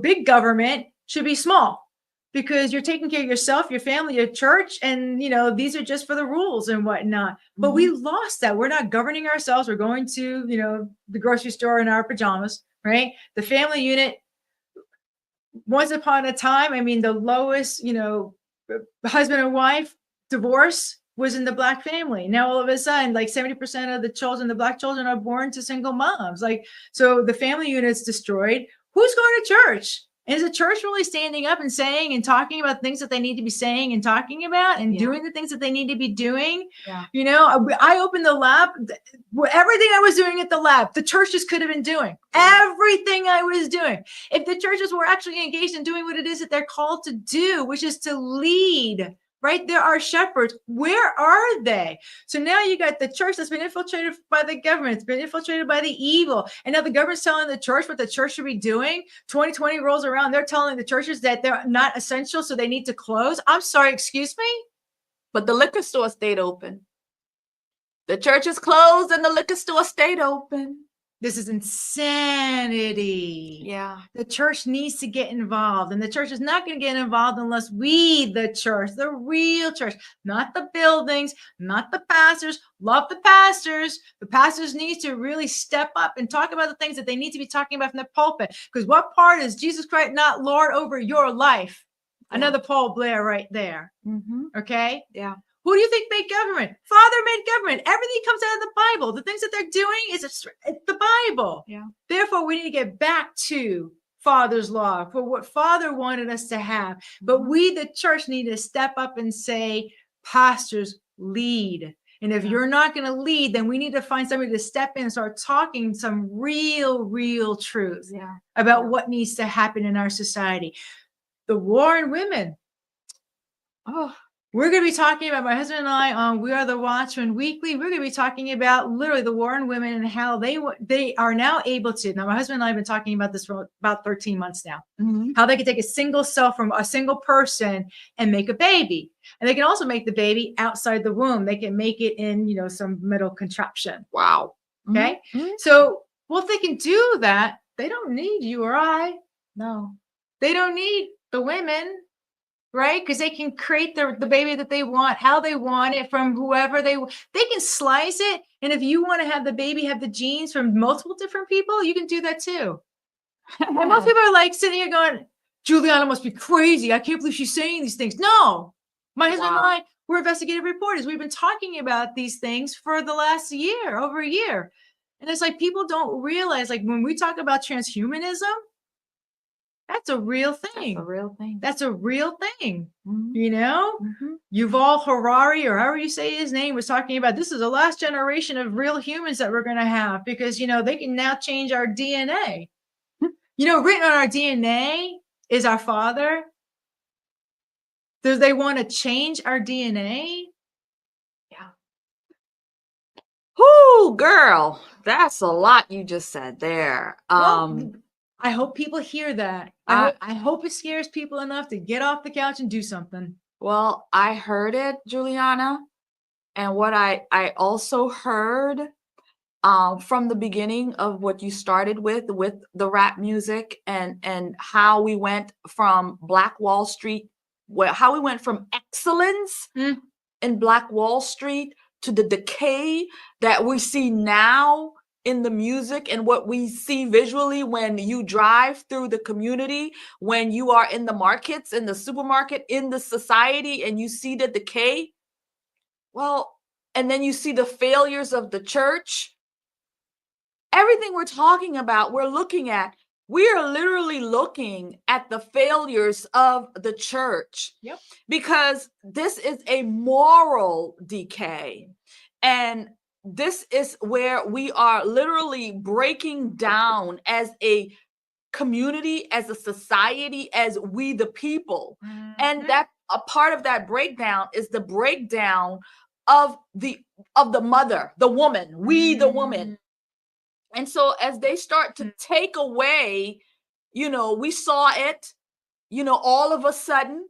big government should be small because you're taking care of yourself, your family, your church, and these are just for the rules and whatnot. But we lost that. We're not governing ourselves. We're going to the grocery store in our pajamas, right? The family unit. Once upon a time, I mean, the lowest husband and wife divorce was in the Black family. Now all of a sudden, like 70% of the Black children are born to single moms. Like, so the family unit's destroyed. Who's going to church? Is the church really standing up and saying and talking about things that they need to be saying and talking about and doing the things that they need to be doing? Yeah. I opened the lab. Everything I was doing at the lab, the churches could have been doing. Everything I was doing. If the churches were actually engaged in doing what it is that they're called to do, which is to lead, right? There are shepherds. Where are they? So now you got the church that's been infiltrated by the government. It's been infiltrated by the evil. And now the government's telling the church what the church should be doing. 2020 rolls around. They're telling the churches that they're not essential, so they need to close. I'm sorry, excuse me? But the liquor store stayed open. The church is closed and the liquor store stayed open. This is insanity. Yeah. The church needs to get involved, and the church is not going to get involved unless we, the church, the real church, not the buildings, not the pastors, love the pastors. The pastors need to really step up and talk about the things that they need to be talking about from the pulpit. Because what part is Jesus Christ not Lord over your life? Another Paul Blair right there. Mm-hmm. Okay. Yeah. Who do you think made government? Father made government. Everything comes out of the Bible. The things that they're doing it's the Bible. Yeah. Therefore, we need to get back to Father's law for what Father wanted us to have. But we, the church, need to step up and say, pastors, lead. And if you're not going to lead, then we need to find somebody to step in and start talking some real truth about what needs to happen in our society. The war on women. Oh, we're going to be talking about, my husband and I on We Are the Watchmen Weekly. We're going to be talking about literally the war on women and how they are now able to. Now, my husband and I have been talking about this for about 13 months now. Mm-hmm. How they can take a single cell from a single person and make a baby. And they can also make the baby outside the womb. They can make it in, some middle contraption. Wow. Okay. Mm-hmm. So, well, if they can do that, they don't need you or I. No. They don't need the women. Right? Because they can create the baby that they want, how they want it from whoever they can slice it. And if you want to have the baby have the genes from multiple different people, you can do that too. And most people are like sitting here going, Julianna must be crazy. I can't believe she's saying these things. No, my husband and I, we're investigative reporters. We've been talking about these things for the last year, over a year. And it's like people don't realize, like when we talk about transhumanism, that's a real thing. That's a real thing. That's a real thing. Mm-hmm. Mm-hmm. Yuval Harari, or however you say his name, was talking about this is the last generation of real humans that we're going to have because, they can now change our DNA. Written on our DNA is our father. Do they want to change our DNA? Yeah. Whoo, girl, that's a lot you just said there. Well, I hope people hear that. I hope it scares people enough to get off the couch and do something. Well, I heard it, Julianna. And what I also heard from the beginning of what you started with the rap music and how we went from Black Wall Street, how we went from excellence in Black Wall Street to the decay that we see now in the music and what we see visually when you drive through the community, when you are in the markets, in the supermarket, in the society, and you see the decay. Well, and then you see the failures of the church. Everything we're talking about, we are literally looking at the failures of the church. Yep. Because this is a moral decay. And this is where we are literally breaking down as a community, as a society, as we the people. Mm-hmm. And that a part of that breakdown is the breakdown of the mother, the woman, we the woman. And so as they start to take away, we saw it, all of a sudden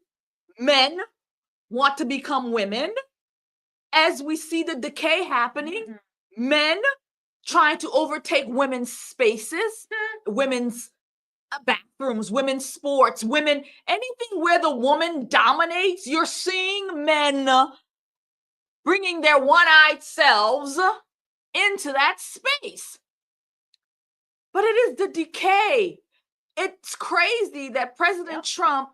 men want to become women. As we see the decay happening, men trying to overtake women's spaces, women's bathrooms, women's sports, anything where the woman dominates, you're seeing men bringing their one-eyed selves into that space. But it is the decay. It's crazy that President Trump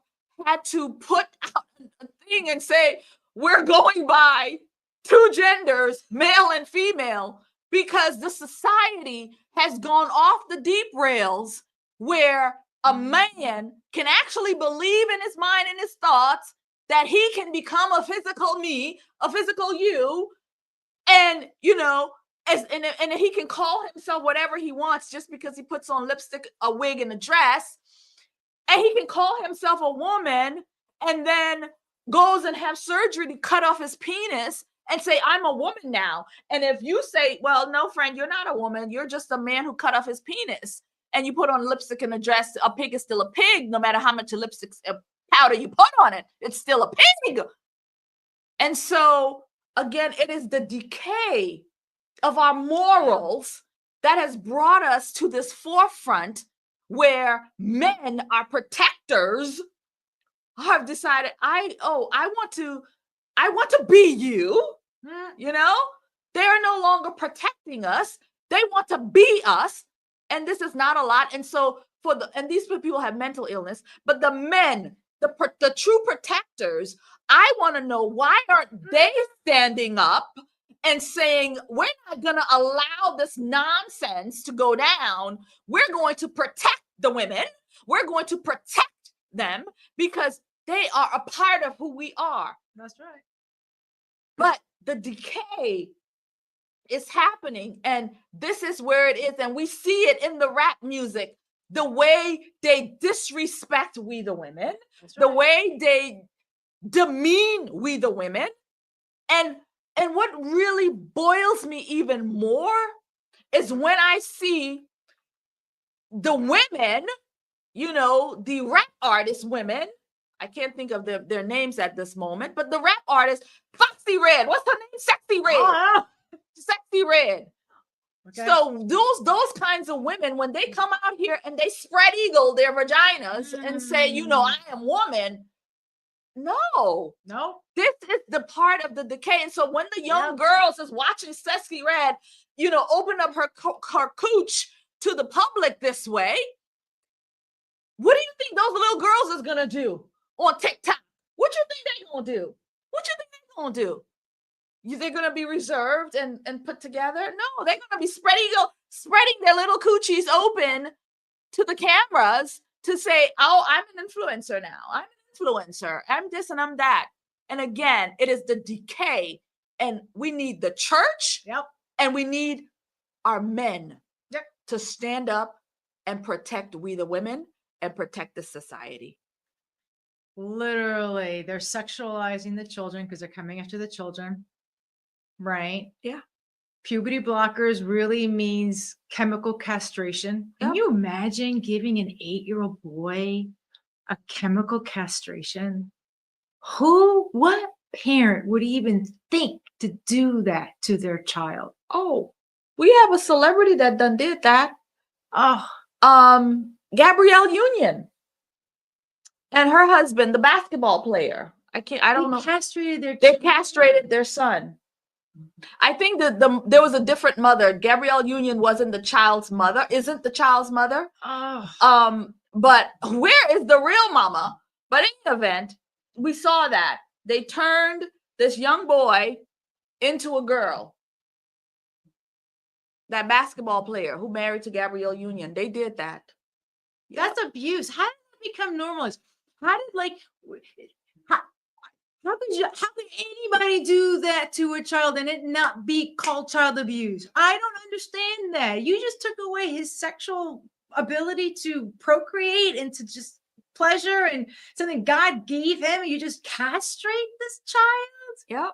had to put out a thing and say, we're going by two genders, male and female, because the society has gone off the deep rails where a man can actually believe in his mind and his thoughts that he can become a physical me, a physical you, and, and he can call himself whatever he wants just because he puts on lipstick, a wig, and a dress, and he can call himself a woman and then goes and have surgery to cut off his penis and say, I'm a woman now. And if you say, well, no, friend, you're not a woman. You're just a man who cut off his penis. And you put on lipstick and a dress. A pig is still a pig, no matter how much lipstick powder you put on it. It's still a pig. And so, again, it is the decay of our morals that has brought us to this forefront where men are protectors have decided, I want to be you, they are no longer protecting us. They want to be us. And this is not a lot. And so and these people have mental illness, but the men the true protectors, I want to know, why aren't they standing up and saying, we're not going to allow this nonsense to go down. We're going to protect the women. We're going to protect them because they are a part of who we are. That's right. But the decay is happening, and this is where it is. And we see it in the rap music, the way they disrespect we the women, the way they demean we the women. And what really boils me even more is when I see the women, the rap artist women, I can't think of their names at this moment, but the rap artist, Foxy Red, what's her name? Sexy Red. Oh. Sexy Red. Okay. So those kinds of women, when they come out here and they spread eagle their vaginas and say, I am woman. No. This is the part of the decay. And so when the young girls is watching Sexy Red, open up her cooch to the public this way, what do you think those little girls is gonna do on TikTok? What you think they gonna do? What you think they gonna do? They're gonna be reserved and put together? No, they're gonna be spreading their little coochies open to the cameras to say, oh, I'm an influencer now. I'm an influencer. I'm this and I'm that. And again, it is the decay. And we need the church. And we need our men to stand up and protect we the women and protect the society. Literally, they're sexualizing the children because they're coming after the children. Right? Yeah. Puberty blockers really means chemical castration. Can you imagine giving an 8-year-old boy a chemical castration? What parent would even think to do that to their child? Oh, we have a celebrity that done did that. Oh, Gabrielle Union and her husband, the basketball player. I don't know. They castrated their son. I think that there was a different mother. Gabrielle Union wasn't the child's mother, isn't the child's mother. Oh. But where is the real mama? But in the event, we saw that they turned this young boy into a girl. That basketball player who married to Gabrielle Union, they did that. That's abuse. How did it become normalized? How could anybody do that to a child and it not be called child abuse? I don't understand that. You just took away his sexual ability to procreate and to just pleasure and something God gave him. And you just castrate this child? Yep.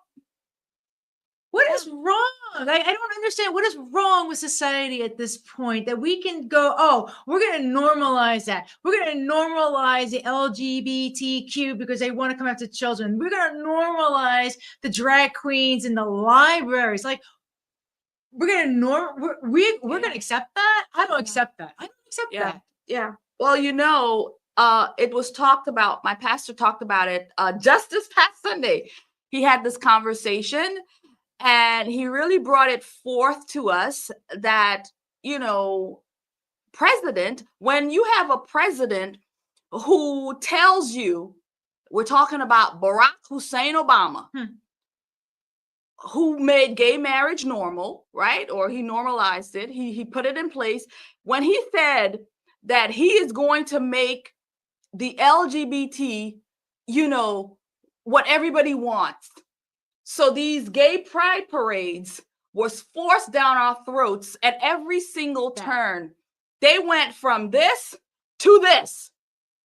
What is wrong? I don't understand. What is wrong with society at this point that we can go, oh, we're going to normalize that. We're going to normalize the LGBTQ because they want to come after children. We're going to normalize the drag queens in the libraries. Like, we're going to we're going to accept that? I don't accept that. I don't accept that. Yeah. Well, it was talked about. My pastor talked about it just this past Sunday. He had this conversation. And he really brought it forth to us that, president, when you have a president who tells you, we're talking about Barack Hussein Obama, who made gay marriage normal, right? Or he normalized it. He put it in place. When he said that he is going to make the LGBT, what everybody wants. So these gay pride parades was forced down our throats at every single turn. They went from this to this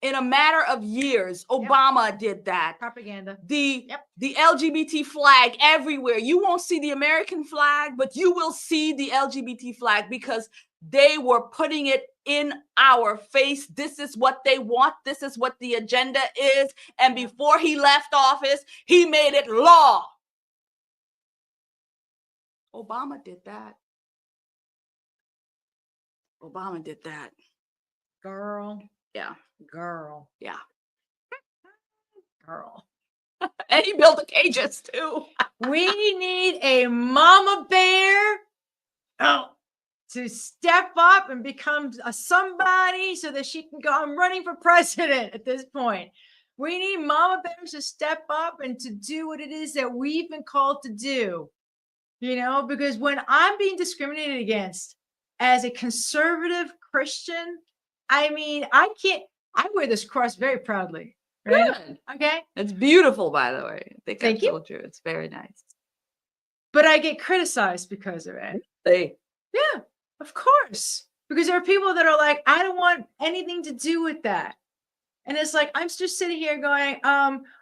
in a matter of years. Obama did that. Propaganda. The LGBT flag everywhere. You won't see the American flag, but you will see the LGBT flag because they were putting it in our face. This is what they want. This is what the agenda is. And before he left office, he made it law. Obama did that. Obama did that. Girl. Yeah. Girl. Yeah. Girl. And he built the cages too. We need a mama bear to step up and become a somebody so that she can go, I'm running for president at this point. We need mama bears to step up and to do what it is that we've been called to do. Because when I'm being discriminated against as a conservative Christian, I wear this cross very proudly. Right? Good. Okay. It's beautiful, by the way. I think Thank I told you. It's very nice. But I get criticized because of it. Yeah, of course. Because there are people that are like, I don't want anything to do with that. And it's like, I'm just sitting here going,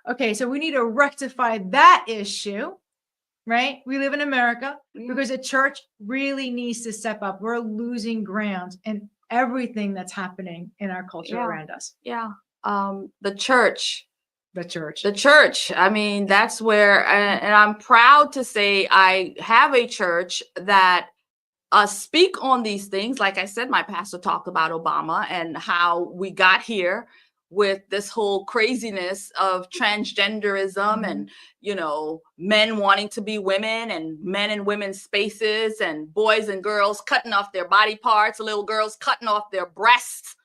okay, so we need to rectify that issue, right? We live in America because the church really needs to step up. We're losing ground in everything that's happening in our culture around us. Yeah. The church. The church. The church. I mean, that's where, and I'm proud to say I have a church that speak on these things. Like I said, my pastor talked about Obama and how we got here with this whole craziness of transgenderism and, men wanting to be women and men in women's spaces and boys and girls cutting off their body parts, little girls cutting off their breasts,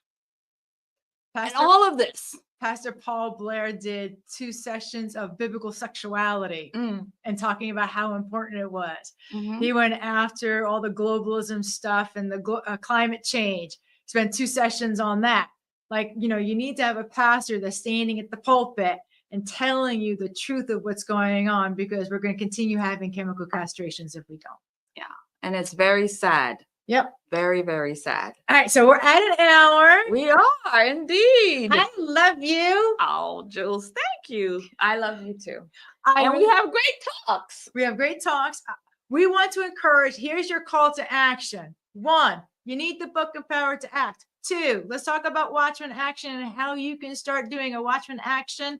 and all of this. Pastor Paul Blair did 2 sessions of biblical sexuality and talking about how important it was. He went after all the globalism stuff and the climate change, spent 2 sessions on that. Like, you need to have a pastor that's standing at the pulpit and telling you the truth of what's going on, because we're going to continue having chemical castrations if we don't. Yeah. And it's very sad. Yep. Very, very sad. All right. So we're at an hour. We are indeed. I love you. Oh, Jules, thank you. I love you too. And we have great talks. We have great talks. We want to encourage. Here's your call to action. 1, you need the book Empowered to Act. 2, let's talk about Watchman Action and how you can start doing a Watchman Action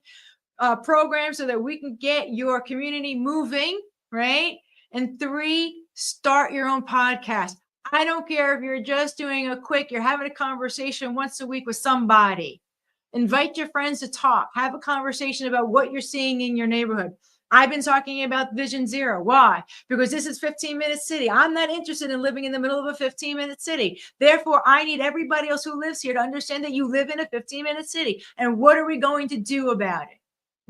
program so that we can get your community moving, right? And 3, start your own podcast. I don't care if you're just doing you're having a conversation once a week with somebody. Invite your friends to talk. Have a conversation about what you're seeing in your neighborhood. I've been talking about Vision Zero. Why? Because this is 15-minute city. I'm not interested in living in the middle of a 15-minute city. Therefore, I need everybody else who lives here to understand that you live in a 15-minute city. And what are we going to do about it?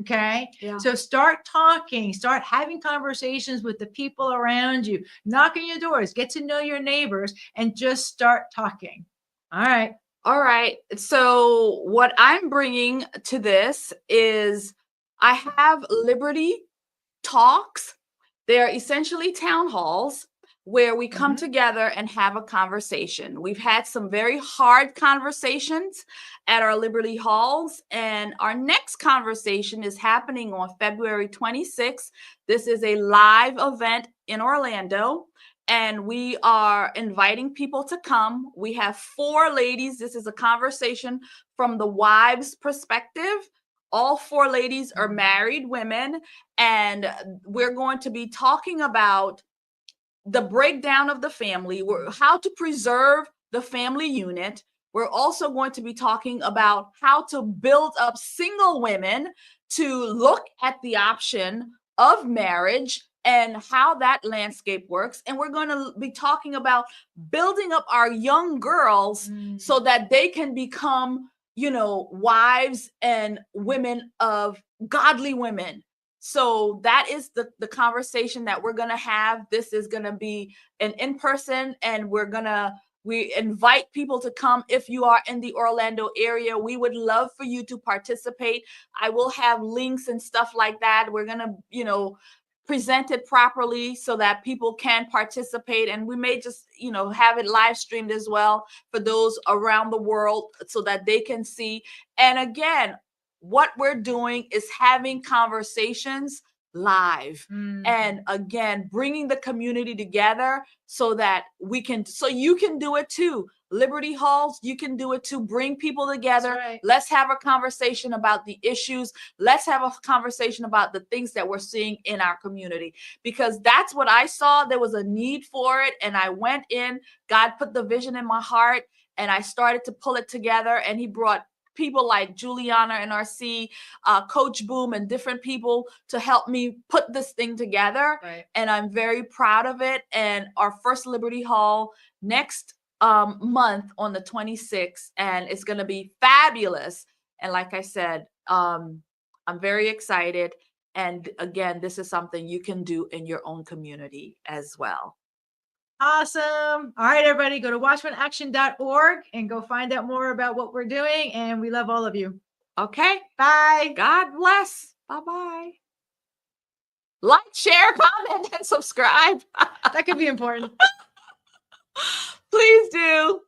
Okay. Yeah. So start talking, start having conversations with the people around you, knock on your doors, get to know your neighbors, and just start talking. All right. All right. So what I'm bringing to this is I have Liberty Talks. They're essentially town halls where we come together and have a conversation. We've had some very hard conversations at our Liberty Halls, and our next conversation is happening on February 26th. This is a live event in Orlando, and we are inviting people to come. We have 4 ladies. This is a conversation from the wives' perspective. All 4 ladies are married women, and we're going to be talking about the breakdown of the family, how to preserve the family unit. We're also going to be talking about how to build up single women to look at the option of marriage and how that landscape works. And we're going to be talking about building up our young girls so that they can become, wives and women of godly women. So that is the conversation that we're going to have. This is going to be an in-person, and we invite people to come. If you are in the Orlando area, we would love for you to participate. I will have links and stuff like that. We're going to, present it properly so that people can participate. And we may just, have it live streamed as well for those around the world so that they can see. And again, what we're doing is having conversations live and again, bringing the community together so that you can do it too. Liberty Halls, you can do it too. Bring people together. Right. Let's have a conversation about the issues. Let's have a conversation about the things that we're seeing in our community, because that's what I saw. There was a need for it. And I went in, God put the vision in my heart, and I started to pull it together, and he brought people like Julianna and RC, Coach Boom, and different people to help me put this thing together. Right. And I'm very proud of it. And our first Liberty Hall next month on the 26th, and it's going to be fabulous. And like I said, I'm very excited. And again, this is something you can do in your own community as well. Awesome. All right, everybody, go to watchmanaction.org and go find out more about what we're doing. And we love all of you. Okay. Bye. God bless. Bye-bye. Like, share, comment, and subscribe. That could be important. Please do.